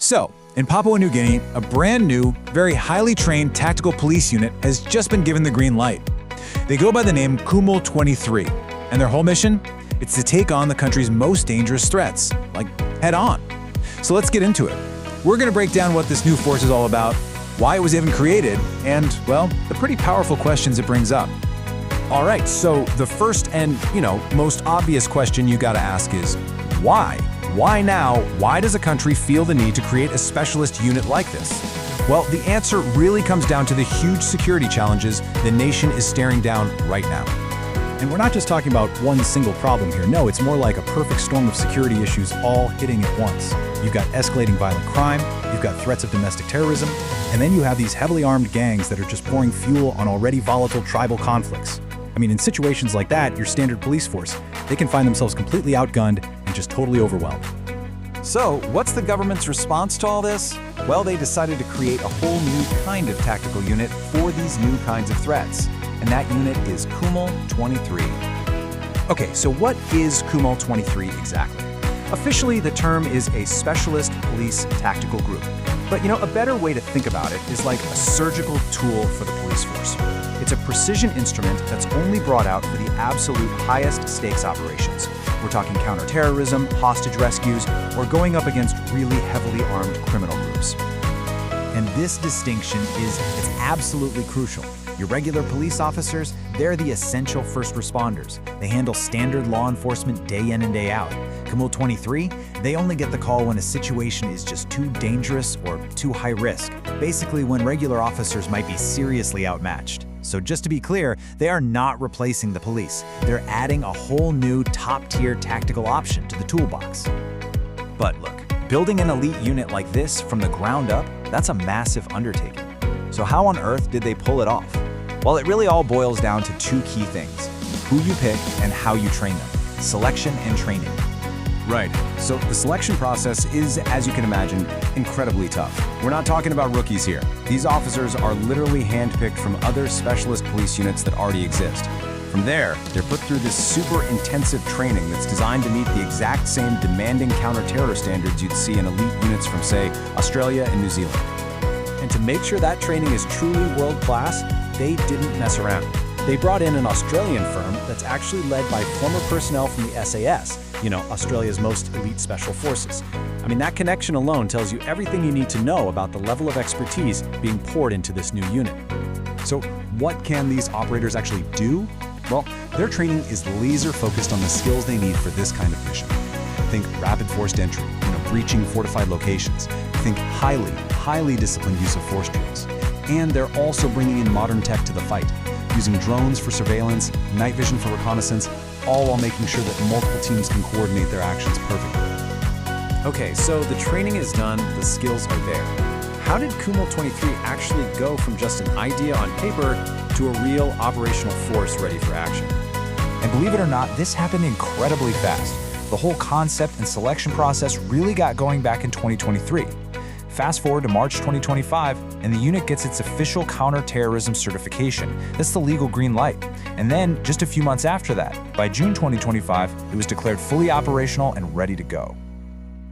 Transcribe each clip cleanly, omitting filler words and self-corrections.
So, in Papua New Guinea, a brand new, very highly trained tactical police unit has just been given the green light. They go by the name Kumul 23, and their whole mission? It's to take on the country's most dangerous threats, like head on. So let's get into it. We're going to break down what this new force is all about, why it was even created, and, well, the pretty powerful questions it brings up. All right, so the first and, most obvious question you gotta ask is, why? Why now? Why does a country feel the need to create a specialist unit like this? Well, the answer really comes down to the huge security challenges the nation is staring down right now. And we're not just talking about one single problem here. No, it's more like a perfect storm of security issues all hitting at once. You've got escalating violent crime, you've got threats of domestic terrorism, and then you have these heavily armed gangs that are just pouring fuel on already volatile tribal conflicts. I mean, in situations like that, your standard police force, they can find themselves completely outgunned and just totally overwhelmed. So, what's the government's response to all this? Well, they decided to create a whole new kind of tactical unit for these new kinds of threats. And that unit is Kumul 23. Okay, so what is Kumul 23 exactly? Officially, the term is a specialist police tactical group. But a better way to think about it is like a surgical tool for the police force. It's a precision instrument that's only brought out for the absolute highest stakes operations. We're talking counterterrorism, hostage rescues, or going up against really heavily armed criminal groups. And this distinction it's absolutely crucial. Your regular police officers, they're the essential first responders. They handle standard law enforcement day in and day out. Kumul 23, they only get the call when a situation is just too dangerous or too high risk. Basically, when regular officers might be seriously outmatched. So just to be clear, they are not replacing the police. They're adding a whole new top-tier tactical option to the toolbox. But look, building an elite unit like this from the ground up, that's a massive undertaking. So how on earth did they pull it off? Well, it really all boils down to two key things: who you pick and how you train them. Selection and training. Right, so the selection process is, as you can imagine, incredibly tough. We're not talking about rookies here. These officers are literally handpicked from other specialist police units that already exist. From there, they're put through this super intensive training that's designed to meet the exact same demanding counter-terror standards you'd see in elite units from, say, Australia and New Zealand. And to make sure that training is truly world-class, they didn't mess around. They brought in an Australian firm that's actually led by former personnel from the SAS, Australia's most elite special forces. I mean, that connection alone tells you everything you need to know about the level of expertise being poured into this new unit. So what can these operators actually do? Well, their training is laser focused on the skills they need for this kind of mission. Think rapid forced entry, breaching fortified locations. Think highly disciplined use of force drills. And they're also bringing in modern tech to the fight, using drones for surveillance, night vision for reconnaissance, all while making sure that multiple teams can coordinate their actions perfectly. Okay, so the training is done, the skills are there. How did Kumul 23 actually go from just an idea on paper to a real operational force ready for action? And believe it or not, this happened incredibly fast. The whole concept and selection process really got going back in 2023. Fast forward to March 2025, and the unit gets its official counter-terrorism certification. That's the legal green light. And then, just a few months after that, by June 2025, it was declared fully operational and ready to go.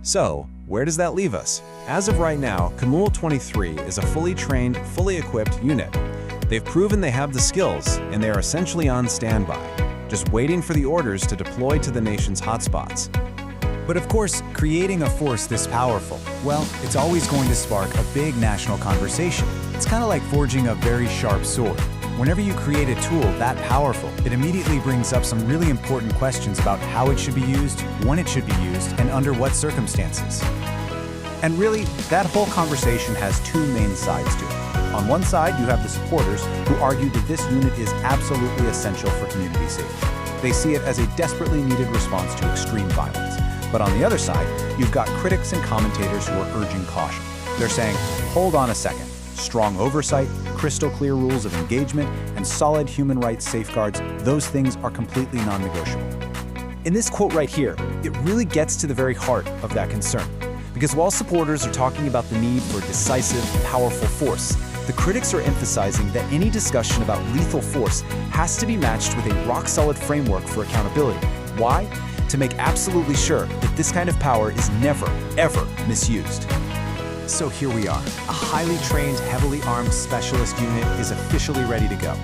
So, where does that leave us? As of right now, Kumul 23 is a fully trained, fully equipped unit. They've proven they have the skills, and they are essentially on standby, just waiting for the orders to deploy to the nation's hotspots. But of course, creating a force this powerful, well, it's always going to spark a big national conversation. It's kind of like forging a very sharp sword. Whenever you create a tool that powerful, it immediately brings up some really important questions about how it should be used, when it should be used, and under what circumstances. And really, that whole conversation has two main sides to it. On one side, you have the supporters who argue that this unit is absolutely essential for community safety. They see it as a desperately needed response to extreme violence. But on the other side, you've got critics and commentators who are urging caution. They're saying, hold on a second. Strong oversight, crystal clear rules of engagement, and solid human rights safeguards, those things are completely non-negotiable. In this quote right here, it really gets to the very heart of that concern. Because while supporters are talking about the need for decisive, powerful force, the critics are emphasizing that any discussion about lethal force has to be matched with a rock-solid framework for accountability. Why? To make absolutely sure that this kind of power is never, ever misused. So here we are. A highly trained, heavily armed specialist unit is officially ready to go.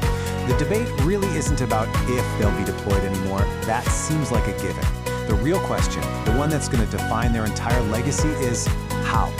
The debate really isn't about if they'll be deployed anymore. That seems like a given. The real question, the one that's going to define their entire legacy, is how.